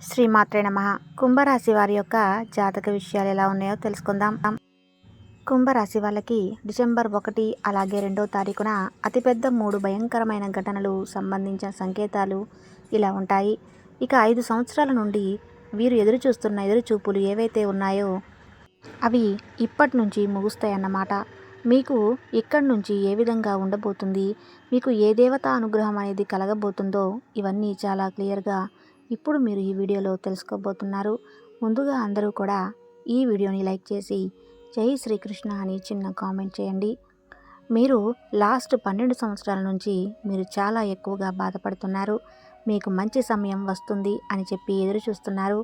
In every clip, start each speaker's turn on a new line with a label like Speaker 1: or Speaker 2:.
Speaker 1: శ్రీమాత్రే నమః. కుంభరాశి వారి యొక్క జాతక విషయాలు ఎలా ఉన్నాయో తెలుసుకుందాం. కుంభరాశి వాళ్ళకి డిసెంబర్ 1 అలాగే 2వ తారీఖున అతిపెద్ద 3 భయంకరమైన ఘటనలు సంబంధించిన సంకేతాలు ఇలా ఉంటాయి. ఇక 5 సంవత్సరాల నుండి వీరు ఎదురుచూస్తున్న ఎదురుచూపులు ఏవైతే ఉన్నాయో అవి ఇప్పటి నుంచి ముగుస్తాయన్నమాట. మీకు ఇక్కడి నుంచి ఏ విధంగా ఉండబోతుంది, మీకు ఏ దేవతా అనుగ్రహం అనేది కలగబోతుందో ఇవన్నీ చాలా క్లియర్గా ఇప్పుడు మీరు ఈ వీడియోలో తెలుసుకోబోతున్నారు. ముందుగా అందరూ కూడా ఈ వీడియోని లైక్ చేసి జై శ్రీకృష్ణ అని చిన్న కామెంట్ చేయండి. మీరు లాస్ట్ 12 సంవత్సరాల నుంచి మీరు చాలా ఎక్కువగా బాధపడుతున్నారు. మీకు మంచి సమయం వస్తుంది అని చెప్పి ఎదురు చూస్తున్నారు.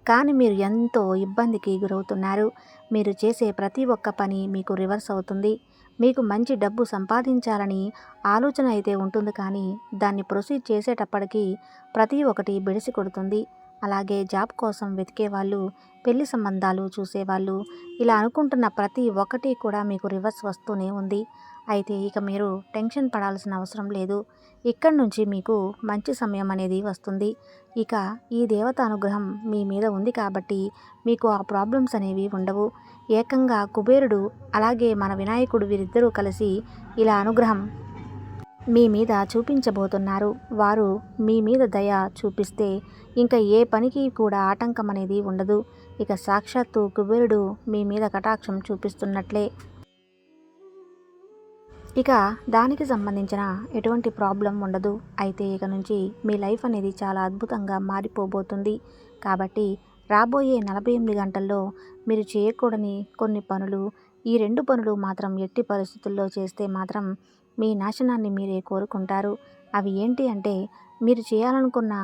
Speaker 1: కానీ మీరు ఎంతో ఇబ్బందికి గురవుతున్నారు. మీరు చేసే ప్రతి ఒక్క పని మీకు రివర్స్ అవుతుంది. మీకు మంచి డబ్బు సంపాదించాలని ఆలోచన అయితే ఉంటుంది, కానీ దాన్ని ప్రొసీడ్ చేసేటప్పటికి ప్రతి ఒక్కటి బెడిసి కొడుతుంది. అలాగే జాబ్ కోసం వెతికే వాళ్ళు, పెళ్లి సంబంధాలు చూసేవాళ్ళు, ఇలా అనుకుంటున్న ప్రతి ఒక్కటి కూడా మీకు రివర్స్ వస్తూనే ఉంది. అయితే ఇక మీరు టెన్షన్ పడాల్సిన అవసరం లేదు. ఇక్కడి నుంచి మీకు మంచి సమయం అనేది వస్తుంది. ఇక ఈ దేవత అనుగ్రహం మీ మీద ఉంది కాబట్టి మీకు ఆ ప్రాబ్లమ్స్ అనేవి ఉండవు. ఏకంగా కుబేరుడు అలాగే మన వినాయకుడు వీరిద్దరూ కలిసి ఇలా అనుగ్రహం మీ మీద చూపించబోతున్నారు. వారు మీ మీద దయ చూపిస్తే ఇంకా ఏ పనికి కూడా ఆటంకం అనేది ఉండదు. ఇక సాక్షాత్తు కుబేరుడు మీ మీద కటాక్షం చూపిస్తున్నట్లే. ఇక దానికి సంబంధించిన ఎటువంటి ప్రాబ్లం ఉండదు. అయితే ఇక నుంచి మీ లైఫ్ అనేది చాలా అద్భుతంగా మారిపోబోతుంది. కాబట్టి రాబోయే 48 గంటల్లో మీరు చేయకూడని కొన్ని పనులు, ఈ 2 పనులు మాత్రం ఎట్టి పరిస్థితుల్లో చేస్తే మాత్రం మీ నాశనాన్ని మీరే కోరుకుంటారు. అవి ఏంటి అంటే, మీరు చేయాలనుకున్న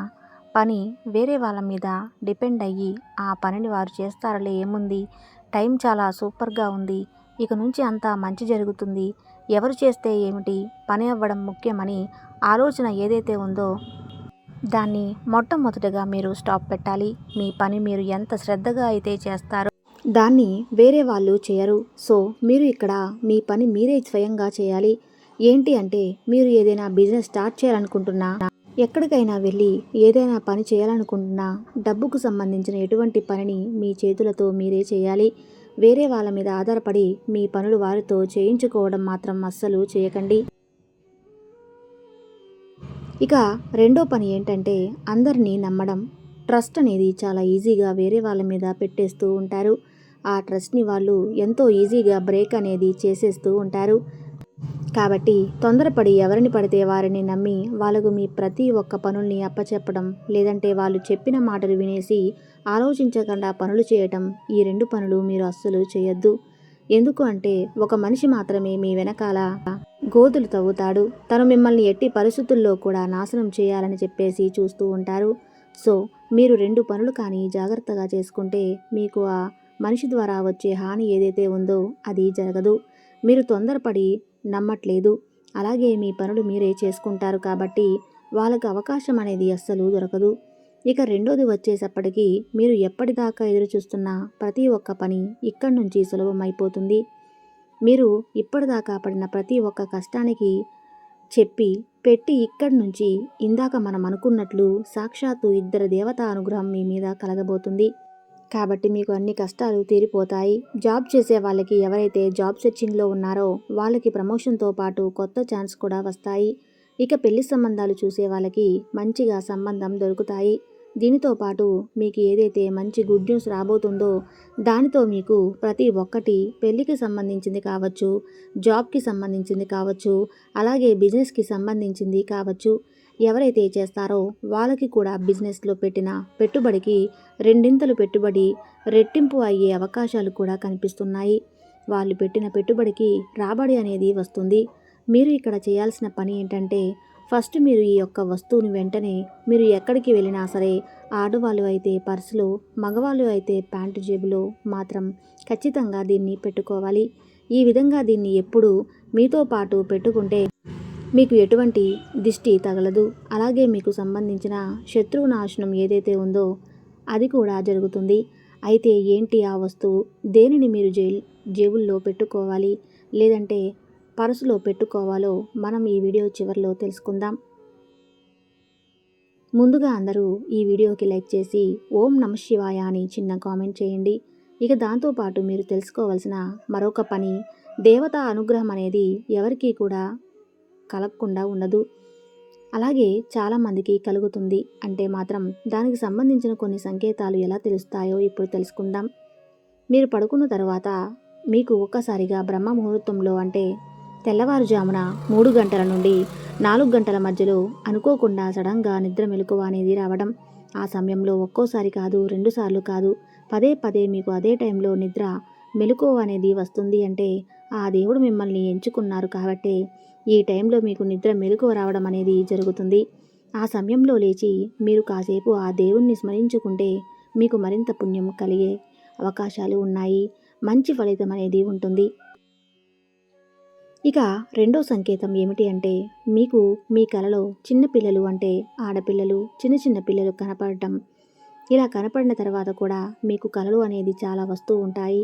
Speaker 1: పని వేరే వాళ్ళ మీద డిపెండ్ అయ్యి ఆ పనిని వారు చేస్తారులే, ఏముంది, టైం చాలా సూపర్గా ఉంది, ఇక నుంచి అంతా మంచి జరుగుతుంది, ఎవరు చేస్తే ఏమిటి, పని అవ్వడం ముఖ్యమని ఆలోచన ఏదైతే ఉందో దాన్ని మొట్టమొదటిగా మీరు స్టాప్ పెట్టాలి. మీ పని మీరు ఎంత శ్రద్ధగా అయితే చేస్తారో దాన్ని వేరే వాళ్ళు చేయరు. సో మీరు ఇక్కడ మీ పని మీరే స్వయంగా చేయాలి. ఏంటి అంటే, మీరు ఏదైనా బిజినెస్ స్టార్ట్ చేయాలనుకుంటున్నా, ఎక్కడికైనా వెళ్ళి ఏదైనా పని చేయాలనుకుంటున్నా, డబ్బుకు సంబంధించిన ఎటువంటి పనిని మీ చేతులతో మీరే చేయాలి. వేరే వాళ్ళ మీద ఆధారపడి మీ పనులు వారితో చేయించుకోవడం మాత్రం అస్సలు చేయకండి. ఇక రెండో పని ఏంటంటే, అందరినీ నమ్మడం. ట్రస్ట్ అనేది చాలా ఈజీగా వేరే వాళ్ళ మీద పెట్టేస్తూ ఉంటారు. ఆ ట్రస్ట్ని వాళ్ళు ఎంతో ఈజీగా బ్రేక్ అనేది చేసేస్తూ ఉంటారు. కాబట్టి తొందరపడి ఎవరిని పడితే వారిని నమ్మి వాళ్ళకు మీ ప్రతి ఒక్క పనుల్ని అప్పచెప్పడం, లేదంటే వాళ్ళు చెప్పిన మాటలు వినేసి ఆలోచించకుండా పనులు చేయటం, ఈ 2 పనులు మీరు అస్సలు చేయొద్దు. ఎందుకు అంటే, ఒక మనిషి మాత్రమే మీ వెనకాల గోతులు తవ్వుతాడు. తను మిమ్మల్ని ఎట్టి పరిస్థితుల్లో కూడా నాశనం చేయాలని చెప్పేసి చూస్తూ ఉంటారు. సో మీరు 2 పనులు కానీ జాగ్రత్తగా చేసుకుంటే మీకు ఆ మనిషి ద్వారా వచ్చే హాని ఏదైతే ఉందో అది జరగదు. మీరు తొందరపడి నమ్మట్లేదు. అలాగే మీ పనులు మీరే చేసుకుంటారు కాబట్టి వాళ్ళకు అవకాశం అనేది అస్సలు దొరకదు. ఇక రెండోది వచ్చేసప్పటికి, మీరు ఎప్పటిదాకా ఎదురు చూస్తున్న ప్రతి ఒక్క పని ఇక్కడి నుంచి సులభమైపోతుంది. మీరు ఇప్పటిదాకా పడిన ప్రతి ఒక్క కష్టానికి చెప్పి పెట్టి ఇక్కడి నుంచి ఇందాక మనం అనుకున్నట్లు సాక్షాత్తు ఇద్దరు దేవతా అనుగ్రహం మీ మీద కలగబోతుంది. కాబట్టి మీకు అన్ని కష్టాలు తీరిపోతాయి. జాబ్ చేసే వాళ్ళకి, ఎవరైతే జాబ్ సెర్చింగ్లో ఉన్నారో వాళ్ళకి ప్రమోషన్తో పాటు కొత్త ఛాన్స్ కూడా వస్తాయి. ఇక పెళ్లి సంబంధాలు చూసే వాళ్ళకి మంచిగా సంబంధం దొరుకుతాయి. దీనితో పాటు మీకు ఏదైతే మంచి గుడ్ న్యూస్ రాబోతుందో దానితో మీకు ప్రతి ఒక్కటి పెళ్లికి సంబంధించింది కావచ్చు, జాబ్కి సంబంధించింది కావచ్చు, అలాగే బిజినెస్కి సంబంధించింది కావచ్చు, ఎవరైతే చేస్తారో వాళ్ళకి కూడా బిజినెస్లో పెట్టిన పెట్టుబడికి రెండింతలు పెట్టుబడి రెట్టింపు అయ్యే అవకాశాలు కూడా కనిపిస్తున్నాయి. వాళ్ళు పెట్టిన పెట్టుబడికి రాబడి అనేది వస్తుంది. మీరు ఇక్కడ చేయాల్సిన పని ఏంటంటే, ఫస్ట్ మీరు ఈ యొక్క వస్తువుని వెంటనే మీరు ఎక్కడికి వెళ్ళినా సరే, ఆడవాళ్ళు అయితే పర్సులో, మగవాళ్ళు అయితే ప్యాంటు జేబులో మాత్రం ఖచ్చితంగా దీన్ని పెట్టుకోవాలి. ఈ విధంగా దీన్ని ఎప్పుడూ మీతో పాటు పెట్టుకుంటే మీకు ఎటువంటి దిష్టి తగలదు. అలాగే మీకు సంబంధించిన శత్రువు నాశనం ఏదైతే ఉందో అది కూడా జరుగుతుంది. అయితే ఏంటి ఆ వస్తువు, దేనిని మీరు జేబుల్లో పెట్టుకోవాలి లేదంటే పర్సులో పెట్టుకోవాలో మనం ఈ వీడియో చివరిలో తెలుసుకుందాం. ముందుగా అందరూ ఈ వీడియోకి లైక్ చేసి ఓం నమ శివాయ అని చిన్న కామెంట్ చేయండి. ఇక దాంతోపాటు మీరు తెలుసుకోవాల్సిన మరొక పని, దేవతా అనుగ్రహం అనేది ఎవరికీ కూడా కలగకుండా ఉండదు. అలాగే చాలామందికి కలుగుతుంది అంటే మాత్రం దానికి సంబంధించిన కొన్ని సంకేతాలు ఎలా తెలుస్తాయో ఇప్పుడు తెలుసుకుందాం. మీరు పడుకున్న తర్వాత మీకు ఒక్కసారిగా బ్రహ్మ ముహూర్తంలో అంటే తెల్లవారుజామున 3 గంటల నుండి 4 గంటల మధ్యలో అనుకోకుండా సడన్గా నిద్ర మెలకువ అనేది రావడం. ఆ సమయంలో ఒక్కోసారి కాదు, 2 సార్లు కాదు, పదే పదే మీకు అదే టైంలో నిద్ర మెలకువ అనేది వస్తుంది అంటే ఆ దేవుడు మిమ్మల్ని ఎంచుకున్నారు కాబట్టే ఈ టైంలో మీకు నిద్ర మెలకువ రావడం అనేది జరుగుతుంది. ఆ సమయంలో లేచి మీరు కాసేపు ఆ దేవుణ్ణి స్మరించుకుంటే మీకు మరింత పుణ్యం కలిగే అవకాశాలు ఉన్నాయి. మంచి ఫలితం అనేది ఉంటుంది. ఇక రెండో సంకేతం ఏమిటి అంటే మీకు మీ కలలో చిన్న పిల్లలు అంటే ఆడపిల్లలు, చిన్న చిన్న పిల్లలు కనపడటం. ఇలా కనపడిన తర్వాత కూడా మీకు కలలు అనేది చాలా వస్తూ ఉంటాయి.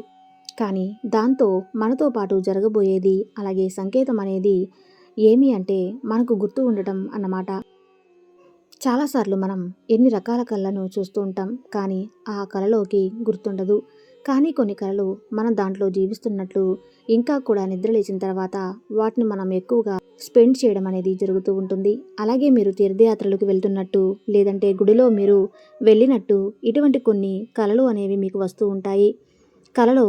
Speaker 1: కానీ దాంతో మనతో పాటు జరగబోయేది అలాగే సంకేతం అనేది ఏమి అంటే మనకు గుర్తు ఉండటం అన్నమాట. చాలాసార్లు మనం ఎన్ని రకాల కళలను చూస్తూ ఉంటాం కానీ ఆ కళలోకి గుర్తుండదు. కానీ కొన్ని కళలు మనం దాంట్లో జీవిస్తున్నట్లు ఇంకా కూడా నిద్రలేచిన తర్వాత వాటిని మనం ఎక్కువగా స్పెండ్ చేయడం అనేది జరుగుతూ ఉంటుంది. అలాగే మీరు తీర్థయాత్రలకు వెళ్తున్నట్టు లేదంటే గుడిలో మీరు వెళ్ళినట్టు ఇటువంటి కొన్ని కళలు అనేవి మీకు వస్తూ ఉంటాయి. కళలో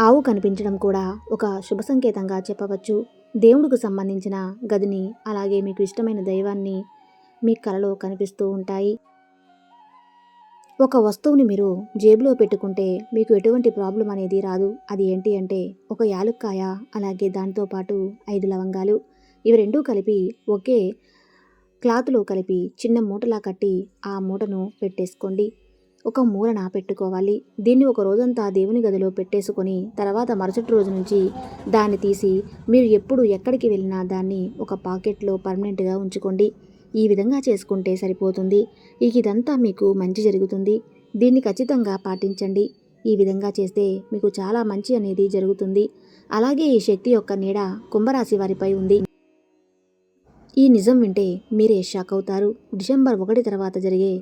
Speaker 1: ఆవు కనిపించడం కూడా ఒక శుభ సంకేతంగా చెప్పవచ్చు. దేవుడికి సంబంధించిన గదిని అలాగే మీకు ఇష్టమైన దైవాన్ని మీ కలలో కనిపిస్తూ ఉంటాయి. ఒక వస్తువుని మీరు జేబులో పెట్టుకుంటే మీకు ఎటువంటి ప్రాబ్లం అనేది రాదు. అది ఏంటి అంటే ఒక యాలుక్కాయ అలాగే దాంతోపాటు 5 లవంగాలు, ఇవి రెండూ కలిపి ఒకే క్లాత్లో కలిపి చిన్న మూటలా కట్టి ఆ మూటను పెట్టేసుకోండి. ఒక మూలన పెట్టుకోవాలి. దీన్ని ఒక రోజంతా దేవుని గదిలో పెట్టేసుకొని తర్వాత మరుసటి రోజు నుంచి దాన్ని తీసి మీరు ఎప్పుడు ఎక్కడికి వెళ్ళినా దాన్ని ఒక పాకెట్లో పర్మనెంట్గా ఉంచుకోండి. ఈ విధంగా చేసుకుంటే సరిపోతుంది. ఇదంతా మీకు మంచి జరుగుతుంది. దీన్ని ఖచ్చితంగా పాటించండి. ఈ విధంగా చేస్తే మీకు చాలా మంచి అనేది జరుగుతుంది. అలాగే ఈ శక్తి యొక్క నీడ కుంభరాశి వారిపై ఉంది. ఈ నిజం వింటే మీరే షాక్ అవుతారు. డిసెంబర్ 1 తర్వాత జరిగే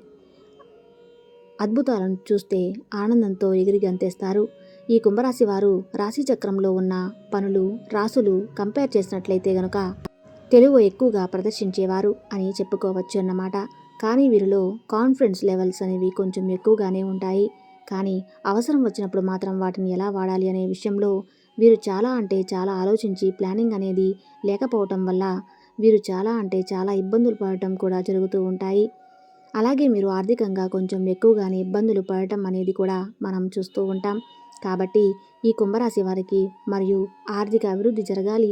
Speaker 1: అద్భుతాలను చూస్తే ఆనందంతో ఎగిరి గంతేస్తారు. ఈ కుంభరాశి వారు రాశి చక్రంలో ఉన్న పనులు రాసులు కంపేర్ చేసినట్లయితే గనుక తెలుగు ఎక్కువగా ప్రదర్శించేవారు అని చెప్పుకోవచ్చు అన్నమాట. కానీ వీరిలో కాన్ఫిడెన్స్ లెవెల్స్ అనేవి కొంచెం ఎక్కువగానే ఉంటాయి. కానీ అవసరం వచ్చినప్పుడు మాత్రం వాటిని ఎలా వాడాలి అనే విషయంలో వీరు చాలా అంటే చాలా ఆలోచించి ప్లానింగ్ అనేది లేకపోవటం వల్ల వీరు చాలా అంటే చాలా ఇబ్బందులు పడటం కూడా జరుగుతూ ఉంటాయి. అలాగే మీరు ఆర్థికంగా కొంచెం ఎక్కువగానే ఇబ్బందులు పడటం అనేది కూడా మనం చూస్తూ ఉంటాం. కాబట్టి ఈ కుంభరాశి వారికి మరియు ఆర్థిక అభివృద్ధి జరగాలి.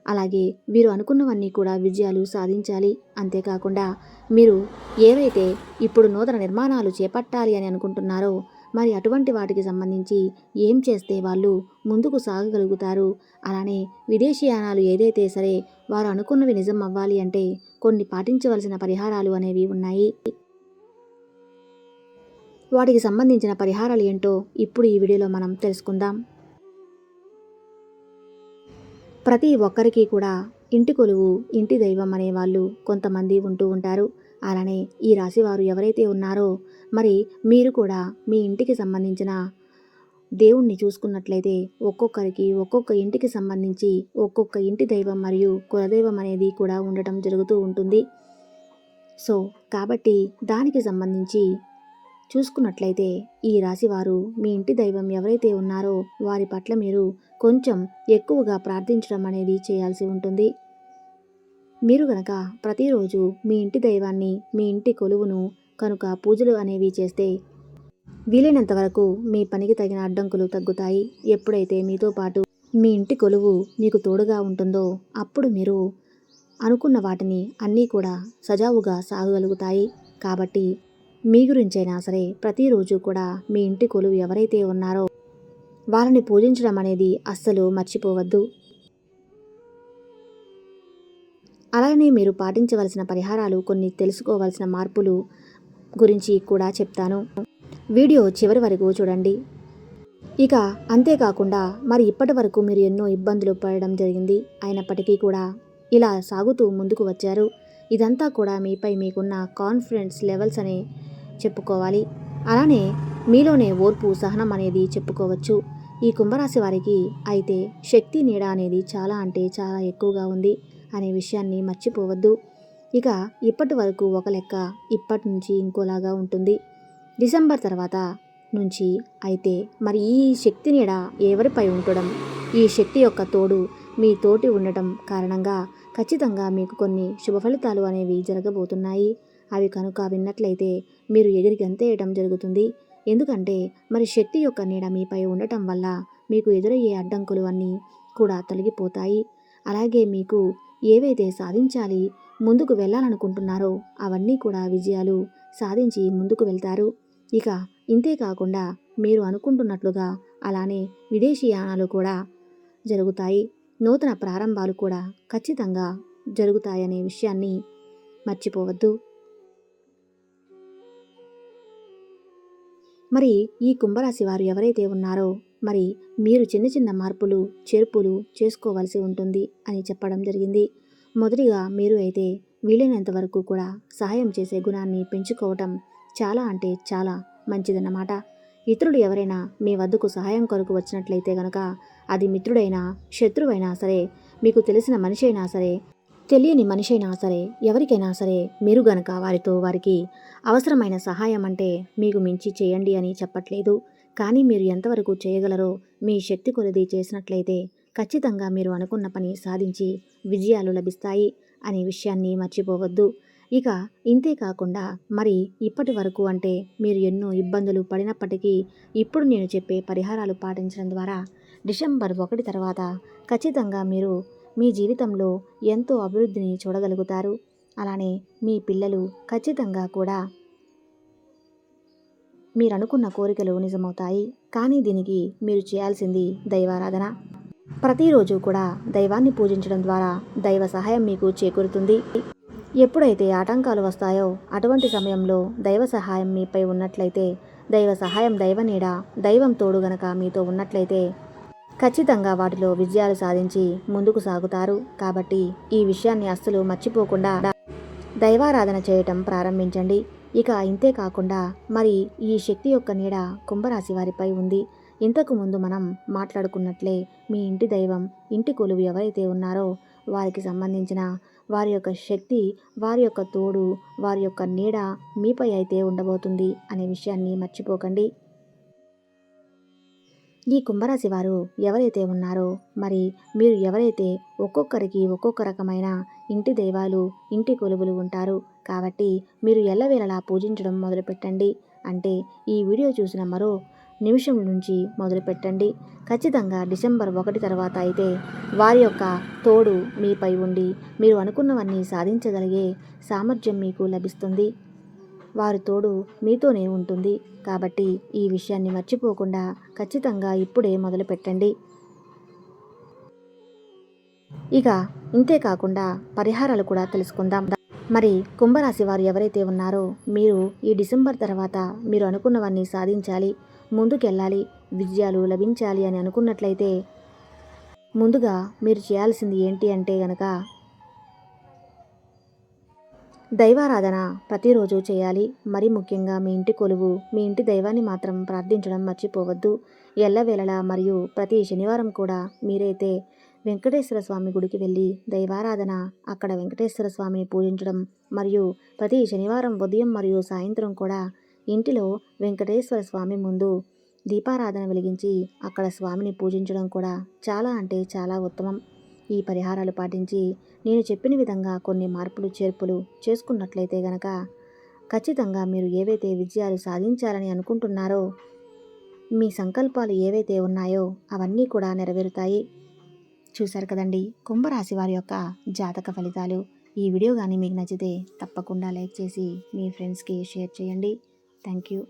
Speaker 1: అలాగే వీరు అనుకున్నవన్నీ కూడా విజయాలు సాధించాలి. అంతేకాకుండా మీరు ఏవైతే ఇప్పుడు నూతన నిర్మాణాలు చేపట్టాలి అని అనుకుంటున్నారో మరి అటువంటి వాటికి సంబంధించి ఏం చేస్తే వాళ్ళు ముందుకు సాగగలుగుతారు. అలానే విదేశీయానాలు ఏదైతే సరే వారు అనుకున్నవి నిజం అవ్వాలి అంటే కొన్ని పాటించవలసిన పరిహారాలు అనేవి ఉన్నాయి. వాటికి సంబంధించిన పరిహారాలు ఏంటో ఇప్పుడు ఈ వీడియోలో మనం తెలుసుకుందాం. ప్రతి ఒక్కరికి కూడా ఇంటి కొలువు ఇంటి దైవం అనేవాళ్ళు కొంతమంది ఉంటూ ఉంటారు. అలానే ఈ రాశివారు ఎవరైతే ఉన్నారో మరి మీరు కూడా మీ ఇంటికి సంబంధించిన దేవుణ్ణి చూసుకున్నట్లయితే ఒక్కొక్కరికి ఒక్కొక్క ఇంటికి సంబంధించి ఒక్కొక్క ఇంటి దైవం మరియు కులదైవం అనేది కూడా ఉండటం జరుగుతూ ఉంటుంది. సో కాబట్టి దానికి సంబంధించి చూసుకున్నట్లయితే ఈ రాశివారు మీ ఇంటి దైవం ఎవరైతే ఉన్నారో వారి పట్ల మీరు కొంచెం ఎక్కువగా ప్రార్థించడం అనేది చేయాల్సి ఉంటుంది. మీరు గనక ప్రతిరోజు మీ ఇంటి దైవాన్ని మీ ఇంటి కొలువును కనుక పూజలు అనేవి చేస్తే వీలైనంత వరకు మీ పనికి తగిన అడ్డంకులు తగ్గుతాయి. ఎప్పుడైతే మీతో పాటు మీ ఇంటి కొలువు మీకు తోడుగా ఉంటుందో అప్పుడు మీరు అనుకున్న వాటిని అన్నీ కూడా సజావుగా సాగగలుగుతాయి. కాబట్టి మీ గురించైనా సరే ప్రతిరోజు కూడా మీ ఇంటి కొలువు ఎవరైతే ఉన్నారో వాళ్ళని పూజించడం అనేది అస్సలు మర్చిపోవద్దు. అలానే మీరు పాటించవలసిన పరిహారాలు కొన్ని తెలుసుకోవాల్సిన మార్పులు గురించి కూడా చెప్తాను. వీడియో చివరి వరకు చూడండి. ఇక అంతేకాకుండా మరి ఇప్పటి వరకు మీరు ఎన్నో ఇబ్బందులు పడడం జరిగింది. అయినప్పటికీ కూడా ఇలా సాగుతూ ముందుకు వచ్చారు. ఇదంతా కూడా మీపై మీకున్న కాన్ఫిడెన్స్ లెవెల్స్ అనే చెప్పుకోవాలి. అలానే మీలోనే ఓర్పు, సహనం అనేది చెప్పుకోవచ్చు. ఈ కుంభరాశి వారికి అయితే శక్తి నీడ అనేది చాలా అంటే చాలా ఎక్కువగా ఉంది అనే విషయాన్ని మర్చిపోవద్దు. ఇక ఇప్పటి వరకు ఒక లెక్క, ఇప్పటి నుంచి ఇంకోలాగా ఉంటుంది. డిసెంబర్ తర్వాత నుంచి అయితే మరి ఈ శక్తి నీడ ఎవరిపై ఉండడం, ఈ శక్తి యొక్క తోడు మీ తోటి ఉండటం కారణంగా ఖచ్చితంగా మీకు కొన్ని శుభ ఫలితాలు అనేవి జరగబోతున్నాయి. అవి కనుక విన్నట్లయితే మీరు ఎగిరి గంతేయటం జరుగుతుంది. ఎందుకంటే మరి శక్తి యొక్క నీడ మీపై ఉండటం వల్ల మీకు ఎదురయ్యే అడ్డంకులు అన్నీ కూడా తొలగిపోతాయి. అలాగే మీకు ఏవైతే సాధించాలి, ముందుకు వెళ్ళాలనుకుంటున్నారో అవన్నీ కూడా విజయాలు సాధించి ముందుకు వెళ్తారు. ఇక ఇంతే కాకుండా మీరు అనుకుంటున్నట్లుగా అలానే విదేశీ యానాలు కూడా జరుగుతాయి. నూతన ప్రారంభాలు కూడా ఖచ్చితంగా జరుగుతాయనే విషయాన్ని మర్చిపోవద్దు. మరి ఈ కుంభరాశి వారు ఎవరైతే ఉన్నారో మరి మీరు చిన్న చిన్న మార్పులు, చేర్పులు చేసుకోవాల్సి ఉంటుంది అని చెప్పడం జరిగింది. మొదటిగా మీరు అయితే వీలైనంత వరకు కూడా సహాయం చేసే గుణాన్ని పెంచుకోవటం చాలా అంటే చాలా మంచిదన్నమాట. ఇతరులు ఎవరైనా మీ వద్దకు సహాయం కొరకు వచ్చినట్లయితే గనక అది మిత్రుడైనా, శత్రువైనా సరే, మీకు తెలిసిన మనిషి అయినా సరే, తెలియని మనిషి అయినా సరే, ఎవరికైనా సరే మీరు గనక వారికి అవసరమైన సహాయం అంటే మీకు మించి చేయండి అని చెప్పట్లేదు. కానీ మీరు ఎంతవరకు చేయగలరో మీ శక్తి కొలది చేసినట్లయితే ఖచ్చితంగా మీరు అనుకున్న పని సాధించి విజయాలు లభిస్తాయి అనే విషయాన్ని మర్చిపోవద్దు. ఇక ఇంతే కాకుండా మరి ఇప్పటి వరకు అంటే మీరు ఎన్నో ఇబ్బందులు పడినప్పటికీ ఇప్పుడు నేను చెప్పే పరిహారాలు పాటించడం ద్వారా డిసెంబర్ 1 తర్వాత ఖచ్చితంగా మీరు మీ జీవితంలో ఎంతో అభివృద్ధిని చూడగలుగుతారు. అలానే మీ పిల్లలు ఖచ్చితంగా కూడా మీరు అనుకున్న కోరికలు నిజమవుతాయి. కానీ దీనికి మీరు చేయాల్సింది దైవారాధన. ప్రతిరోజు కూడా దైవాన్ని పూజించడం ద్వారా దైవ సహాయం మీకు చేకూరుతుంది. ఎప్పుడైతే ఆటంకాలు వస్తాయో అటువంటి సమయంలో దైవ సహాయం మీపై ఉన్నట్లయితే, దైవ సహాయం, దైవ నీడ, దైవం తోడు గనక మీతో ఉన్నట్లయితే ఖచ్చితంగా వాటిలో విజయాలు సాధించి ముందుకు సాగుతారు. కాబట్టి ఈ విషయాన్ని అస్సలు మర్చిపోకుండా దైవారాధన చేయటం ప్రారంభించండి. ఇక ఇంతే కాకుండా మరి ఈ శక్తి యొక్క నీడ కుంభరాశి వారిపై ఉంది. ఇంతకు ముందు మనం మాట్లాడుకున్నట్లే మీ ఇంటి దైవం, ఇంటి కొలువు ఎవరైతే ఉన్నారో వారికి సంబంధించిన వారి యొక్క శక్తి, వారి యొక్క తోడు, వారి యొక్క నీడ మీపై అయితే ఉండబోతుంది అనే విషయాన్ని మర్చిపోకండి. ఈ కుంభరాశి వారు ఎవరైతే ఉన్నారో మరి మీరు ఎవరైతే ఒక్కొక్కరికి ఒక్కొక్క రకమైన ఇంటి దైవాలు, ఇంటి కొలువులు ఉంటారు. కాబట్టి మీరు ఎల్లవేళలా పూజించడం మొదలుపెట్టండి. అంటే ఈ వీడియో చూసిన మరో నిమిషం నుంచి మొదలుపెట్టండి. ఖచ్చితంగా డిసెంబర్ 1 తర్వాత అయితే వారి యొక్క తోడు మీపై ఉండి మీరు అనుకున్నవన్నీ సాధించగలిగే సామర్థ్యం మీకు లభిస్తుంది. వారి తోడు మీతోనే ఉంటుంది. కాబట్టి ఈ విషయాన్ని మర్చిపోకుండా ఖచ్చితంగా ఇప్పుడే మొదలు పెట్టండి. ఇక ఇంతే కాకుండా పరిహారాలు కూడా తెలుసుకుందాం. మరి కుంభరాశి వారు ఎవరైతే ఉన్నారో మీరు ఈ డిసెంబర్ తర్వాత మీరు అనుకున్నవన్నీ సాధించాలి, ముందుకెళ్ళాలి, విజయాలు లభించాలి అని అనుకున్నట్లయితే ముందుగా మీరు చేయాల్సింది ఏంటి అంటే గనక దైవారాధన ప్రతిరోజు చేయాలి. మరి ముఖ్యంగా మీ ఇంటి కొలువు, మీ ఇంటి దైవాన్ని మాత్రం ప్రార్థించడం మర్చిపోవద్దు. ఎల్లవేళలా మరియు ప్రతి శనివారం కూడా మీరైతే వెంకటేశ్వర స్వామి గుడికి వెళ్ళి దైవారాధన, అక్కడ వెంకటేశ్వర స్వామిని పూజించడం మరియు ప్రతి శనివారం ఉదయం మరియు సాయంత్రం కూడా ఇంటిలో వెంకటేశ్వర స్వామి ముందు దీపారాధన వెలిగించి అక్కడ స్వామిని పూజించడం కూడా చాలా అంటే చాలా ఉత్తమం. ఈ పరిహారాలు పాటించి నేను చెప్పిన విధంగా కొన్ని మార్పులు, చేర్పులు చేసుకున్నట్లయితే గనక ఖచ్చితంగా మీరు ఏవైతే విజయాలు సాధించాలని అనుకుంటున్నారో, మీ సంకల్పాలు ఏవైతే ఉన్నాయో అవన్నీ కూడా నెరవేరుతాయి. చూశారు కదండి కుంభరాశి వారి యొక్క జాతక ఫలితాలు. ఈ వీడియో కానీ మీకు నచ్చితే తప్పకుండా లైక్ చేసి మీ ఫ్రెండ్స్కి షేర్ చేయండి. Thank you.